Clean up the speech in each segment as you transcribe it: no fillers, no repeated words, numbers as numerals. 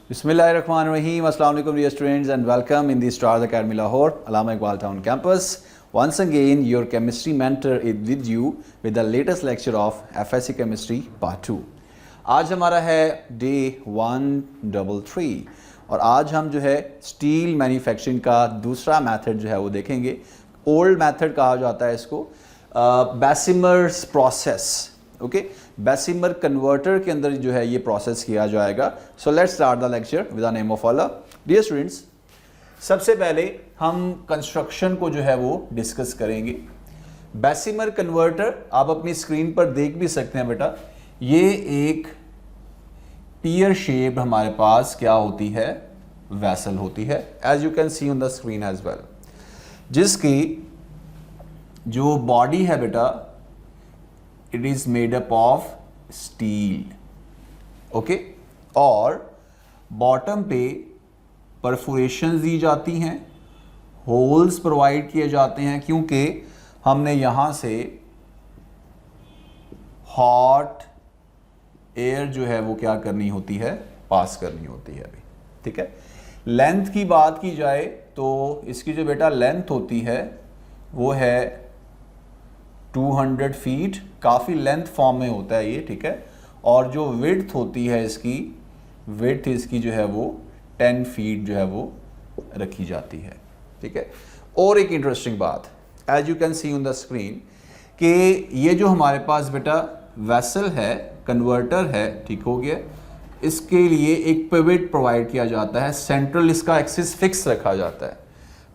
Bismillahirrahmanirrahim. Assalamu alaikum dear students and welcome in the Stars Academy Lahore, Allama Iqbal Town campus. Once again your chemistry mentor is with you with the latest lecture of FSC Chemistry Part 2. आज हमारा है Day 133 और आज हम जो है steel manufacturing का दूसरा मेथड जो है वो देखेंगे. ओल्ड मेथड कहा जाता है इसको, Bessemer's process. Okay, Bessemer converter के अंदर जो है ये प्रोसेस किया जाएगा. So let's start the lecture with the name of Allah. Dear students, सबसे पहले हम कंस्ट्रक्शन को जो है वो डिस्कस करेंगे. बेसिमर कन्वर्टर आप अपनी स्क्रीन पर देख भी सकते हैं बेटा. ये एक पियर शेप हमारे पास क्या होती है, वेसल होती है, as you can see on the screen as well, जिसकी जो बॉडी है बेटा it is made up of steel. Okay, और बॉटम पे परफोरेशन दी जाती हैं, होल्स प्रोवाइड किए जाते हैं, क्योंकि हमने यहां से हॉट एयर जो है वो क्या करनी होती है, पास करनी होती है अभी. ठीक है, लेंथ की बात की जाए तो इसकी जो बेटा लेंथ होती है वो है 200 फीट. काफ़ी लेंथ फॉर्म में होता है ये. ठीक है, और जो विड्थ होती है इसकी, विड्थ इसकी जो है वो 10 फीट जो है वो रखी जाती है. ठीक है, और एक इंटरेस्टिंग बात, as you can see on the screen, कि ये जो हमारे पास बेटा वेसल है, कन्वर्टर है, ठीक हो गया, इसके लिए एक पिवट प्रोवाइड किया जाता है. सेंट्रल इसका एक्सिस फिक्स रखा जाता है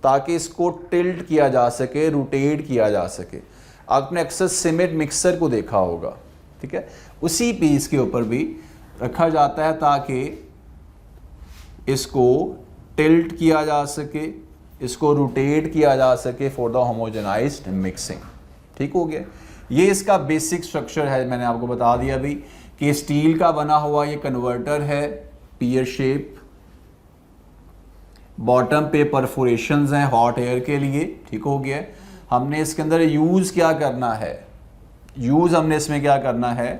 ताकि इसको टिल्ट किया जा सके, रोटेट किया जा सके. आपने अक्सर सीमेंट मिक्सर को देखा होगा. ठीक है, उसी पीस के ऊपर भी रखा जाता है ताकि इसको टिल्ट किया जा सके, इसको रोटेट किया जा सके फॉर द होमोजेनाइज्ड मिक्सिंग. ठीक हो गया, ये इसका बेसिक स्ट्रक्चर है. मैंने आपको बता दिया अभी कि स्टील का बना हुआ ये कन्वर्टर है, पियर शेप, बॉटम पे परफोरेशंस हैं हॉट एयर के लिए. ठीक हो गया, हमने इसके अंदर यूज क्या करना है, यूज हमने इसमें क्या करना है,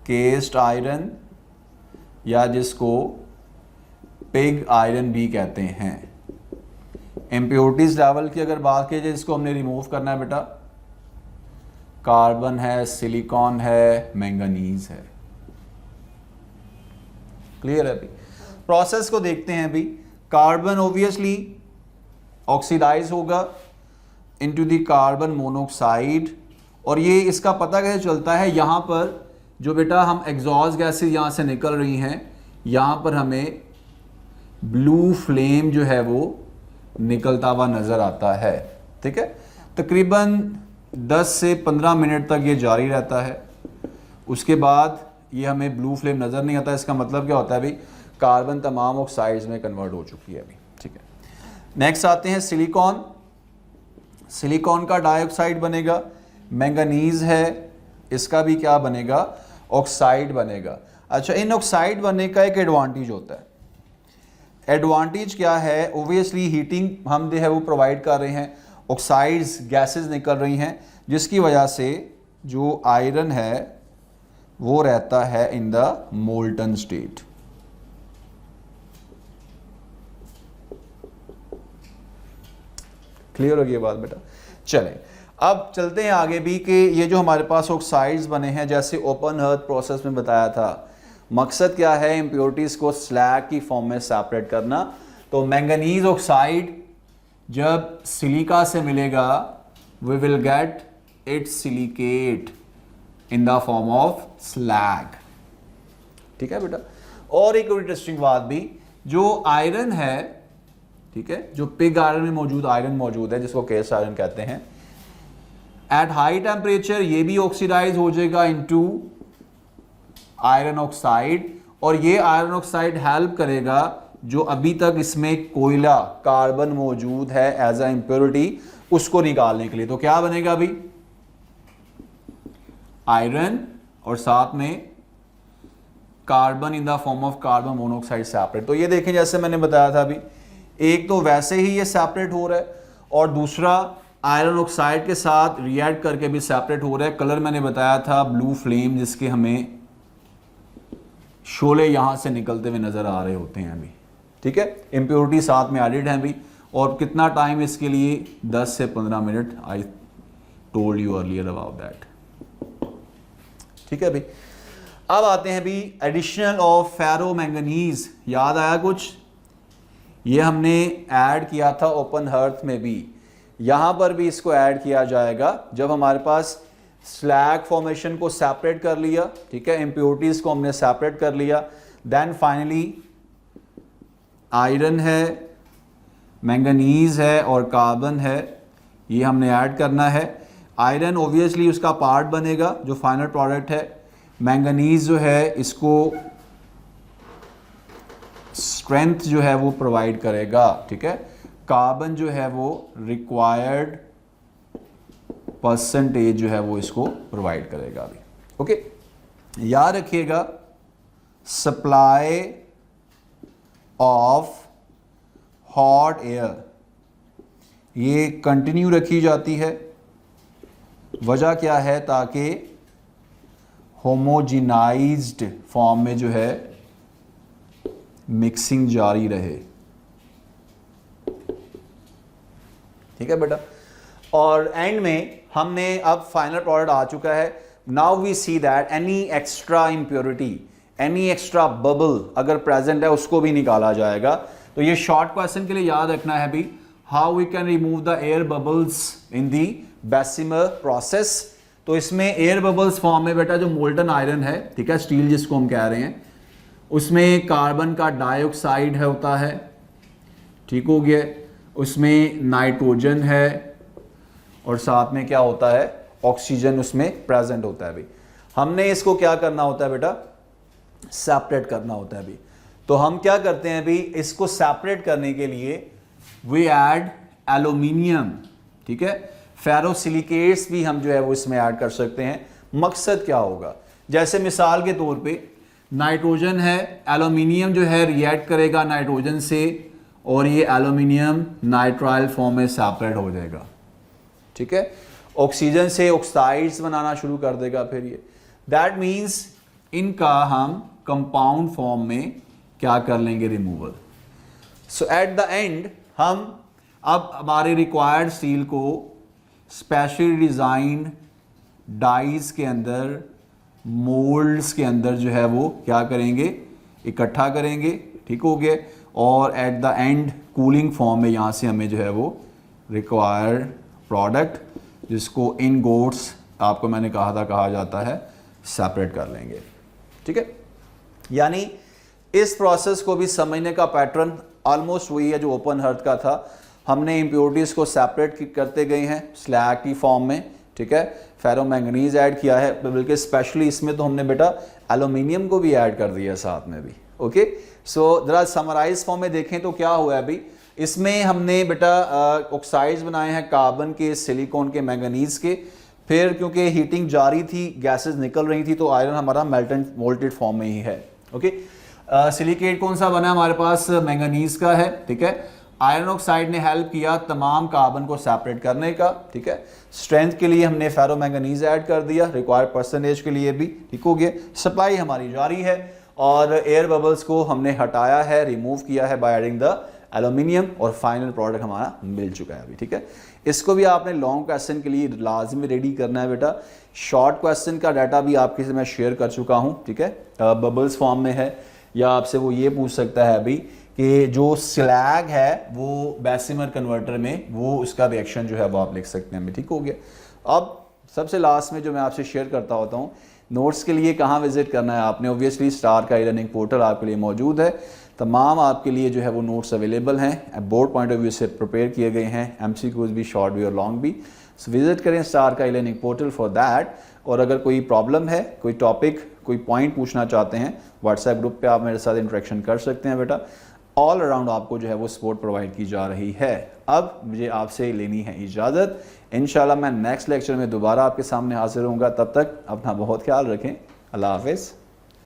केस्ट आयरन या जिसको पिग आयरन भी कहते हैं. इम्प्योरिटीज लेवल की अगर बात की जाए, जिसको हमने रिमूव करना है बेटा, कार्बन है, सिलिकॉन है, मैंगनीज है. क्लियर है अभी? प्रोसेस को देखते हैं अभी. कार्बन ऑब्वियसली ऑक्सीडाइज होगा इनटू द कार्बन मोनोऑक्साइड, और ये इसका पता कैसे चलता है, यहाँ पर जो बेटा हम एग्जॉस्ट गैसेज यहाँ से निकल रही हैं, यहाँ पर हमें ब्लू फ्लेम जो है वो निकलता हुआ नज़र आता है. ठीक है, तकरीबन 10 से 15 मिनट तक ये जारी रहता है. उसके बाद ये हमें ब्लू फ्लेम नज़र नहीं आता. इसका मतलब क्या होता है अभी, कार्बन तमाम ऑक्साइड्स में कन्वर्ट हो चुकी है अभी. ठीक है, नेक्स्ट आते हैं सिलिकॉन. सिलिकॉन का डाइऑक्साइड बनेगा. मैंगनीज है, इसका भी क्या बनेगा, ऑक्साइड बनेगा. अच्छा, इन ऑक्साइड बनने का एक एडवांटेज होता है. एडवांटेज क्या है, ओबियसली हीटिंग हम जो है वो प्रोवाइड कर रहे हैं, ऑक्साइड्स गैसेस निकल रही हैं, जिसकी वजह से जो आयरन है वो रहता है in the molten state. Clear हो गई बात बेटा? चलें, अब चलते हैं आगे भी कि ये जो हमारे पास ऑक्साइड्स बने हैं, जैसे ओपन हर्थ प्रोसेस में बताया था, मकसद क्या है, इम्प्योरिटीज़ को स्लैग की फॉर्म में सेपरेट करना. तो मैंगनीज ऑक्साइड जब सिलिका से मिलेगा, we will get its silicate in the form of slag. ठीक है बेटा? और एक इंटरेस्टिंग बात भी, जो आयरन है, ठीक है, जो पिग आयरन में मौजूद आयरन मौजूद है, जिसको केस्ट आयरन कहते हैं, एट हाई टेम्परेचर ये भी ऑक्सीडाइज हो जाएगा इनटू आयरन ऑक्साइड, और ये आयरन ऑक्साइड हेल्प करेगा जो अभी तक इसमें कोयला कार्बन मौजूद है एज अ इम्प्योरिटी, उसको निकालने के लिए. तो क्या बनेगा अभी, आयरन और साथ में carbon in the form of carbon monoxide separate. तो ये देखें, जैसे मैंने बताया था अभी, एक तो वैसे ही ये सेपरेट हो रहा है, और दूसरा आयरन ऑक्साइड के साथ रिएक्ट करके भी सेपरेट हो रहा है. कलर मैंने बताया था ब्लू फ्लेम, जिसके हमें शोले यहाँ से निकलते हुए नज़र आ रहे होते हैं अभी, ठीक है। इम्प्योरिटी साथ में एडिड हैं अभी, और कितना टाइम इसके लिए 10 से 15 minute, I told you earlier about that, ठीक है भाई। अब आते हैं भी एडिशनल ऑफ फेरो मैंगनीज, याद आया कुछ? ये हमने ऐड किया था ओपन हर्थ में भी, यहाँ पर भी इसको ऐड किया जाएगा जब हमारे पास स्लैग फॉर्मेशन को सेपरेट कर लिया, ठीक है, इम्प्योरिटीज को हमने सेपरेट कर लिया, देन फाइनली आयरन है, मैंगनीज है और कार्बन है, ये हमने ऐड करना है। आयरन ओब्वियसली उसका पार्ट बनेगा जो फाइनल प्रोडक्ट है, मैंगनीज जो है इसको स्ट्रेंथ जो है वो प्रोवाइड करेगा, ठीक है, कार्बन जो है वो रिक्वायर्ड परसेंटेज जो है वो इसको प्रोवाइड करेगा अभी, ओके। याद रखिएगा सप्लाई ऑफ हॉट एयर ये कंटिन्यू रखी जाती है, वजह क्या है? ताकि होमोजिनाइज्ड फॉर्म में जो है मिक्सिंग जारी रहे, ठीक है बेटा। और एंड में हमने अब फाइनल प्रोडक्ट आ चुका है। Now we see that any extra impurity, any extra bubble अगर प्रेजेंट है उसको भी निकाला जाएगा। तो ये शॉर्ट क्वेश्चन के लिए याद रखना है भी, how we can remove the air bubbles in the Bessemer process. तो इसमें एयर बबल्स फॉर्म में बेटा जो मोल्टन आयरन है, ठीक है, स्टील जिसको हम कह रहे हैं, उसमें कार्बन का डाइऑक्साइड है होता है, ठीक हो गया, उसमें नाइट्रोजन है और साथ में क्या होता है? ऑक्सीजन उसमें प्रेजेंट होता है अभी। हमने इसको क्या करना होता है बेटा? सेपरेट करना होता है अभी। तो हम क्या करते हैं अभी? इसको सेपरेट करने के लिए वी ऐड एल्यूमिनियम, ठीक है, फेरोसिलिकेट्स भी हम जो है वो इसमें ऐड कर सकते हैं। मकसद क्या होगा? जैसे मिसाल के तौर पे नाइट्रोजन है, एल्यूमिनियम जो है रिएक्ट करेगा नाइट्रोजन से और ये एल्यूमिनियम नाइट्राइल फॉर्म में सेपरेट हो जाएगा, ठीक है, ऑक्सीजन से ऑक्साइड्स बनाना शुरू कर देगा फिर ये। दैट मीन्स इनका हम कंपाउंड फॉर्म में क्या कर लेंगे? Removal. So at the end हम अब हमारे रिक्वायर्ड स्टील को स्पेशली डिजाइंड डाइज के अंदर, मोल्ड्स के अंदर जो है वो क्या करेंगे? इकट्ठा करेंगे, ठीक हो गया। और at the end cooling form में यहाँ से हमें जो है वो रिक्वायर्ड प्रोडक्ट, जिसको इनगोट्स आपको मैंने कहा जाता है, सेपरेट कर लेंगे, ठीक है। यानी इस प्रोसेस को भी समझने का पैटर्न ऑलमोस्ट वही है जो ओपन हर्थ का था। हमने इम्प्योरिटीज़ को सेपरेट करते गए हैं स्लैग की फॉर्म में, ठीक है, फेरो मैंगनीज ऐड किया है, बल्कि स्पेशली इसमें तो हमने बेटा एल्यूमिनियम को भी ऐड कर दिया साथ में भी, ओके। सो जरा समराइज फॉर्म में देखें तो क्या हुआ है अभी? इसमें हमने बेटा ऑक्साइड्स बनाए हैं कार्बन के, सिलिकॉन के, मैंगनीज के। फिर क्योंकि हीटिंग जारी थी, गैसेस निकल रही थी, तो आयरन हमारा मोल्टेड फॉर्म में ही है, ओके। सिलिकेट कौन सा बना हमारे पास? मैंगनीज का है, ठीक है। आयरन ऑक्साइड ने हेल्प किया तमाम कार्बन को सेपरेट करने का, ठीक है। स्ट्रेंथ के लिए हमने फेरो मैंगनीज ऐड कर दिया, रिक्वायर्ड परसेंटेज के लिए भी, ठीक हो गया। सप्लाई हमारी जारी है और एयर बबल्स को हमने हटाया है, रिमूव किया है बाय एडिंग द एल्यूमिनियम, और फाइनल प्रोडक्ट हमारा मिल चुका है अभी, ठीक है। इसको भी आपने लॉन्ग क्वेश्चन के लिए लाजमी रेडी करना है बेटा। शॉर्ट क्वेश्चन का डाटा भी आपके से मैं शेयर कर चुका हूँ, ठीक है, बबल्स फॉर्म में है। या आपसे वो ये पूछ सकता है अभी कि जो स्लैग है वो बेसिमर कन्वर्टर में, वो उसका रिएक्शन जो है वो आप लिख सकते हैं, ठीक हो गया। अब सबसे लास्ट में जो मैं आपसे शेयर करता होता हूँ, नोट्स के लिए कहाँ विजिट करना है आपने? ऑब्वियसली स्टार का ई-लर्निंग पोर्टल आपके लिए मौजूद है। तमाम आपके लिए जो है वो नोट्स अवेलेबल हैं, बोर्ड पॉइंट ऑफ व्यू से प्रिपेयर किए गए हैं, MCQs भी, शॉर्ट भी और लॉन्ग भी। सो विजिट करें स्टार का ई-लर्निंग पोर्टल फॉर दैट। और अगर कोई प्रॉब्लम है, कोई टॉपिक, कोई पॉइंट पूछना चाहते हैं, व्हाट्सएप ग्रुप पे आप मेरे साथ इंटरेक्शन कर सकते हैं बेटा। ऑल अराउंड आपको जो है वो सपोर्ट प्रोवाइड की जा रही है। अब मुझे आपसे लेनी है इजाज़त। इंशाल्लाह मैं नेक्स्ट लेक्चर में दोबारा आपके सामने हाजिर होऊंगा। तब तक अपना बहुत ख्याल रखें। अल्लाह हाफिज़।